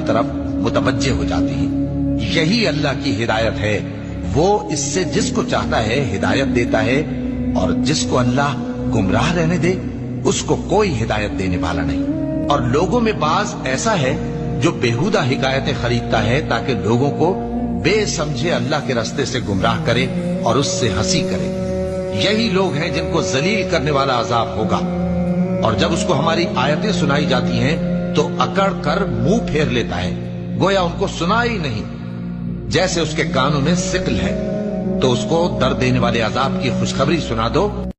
की तरफ मुतवज्जे हो जाती हैं। यही अल्लाह की हिदायत है। वो इससे जिसको चाहता है हिदायत देता है, और जिसको अल्लाह गुमराह रहने दे उसको कोई हिदायत देने वाला नहीं। और लोगों में बाज ऐसा है जो बेहुदा हिकायतें खरीदता है ताकि लोगों को बेसमझे अल्लाह के रास्ते से गुमराह करे और उससे हंसी करे। यही लोग हैं जिनको जलील करने वाला अजाब होगा। और जब उसको हमारी आयतें सुनाई जाती हैं तो अकड़ कर मुंह फेर लेता है, गोया उनको सुना ही नहीं, जैसे उसके कानों में सिकल है। तो उसको दर्द देने वाले अजाब की खुशखबरी सुना दो।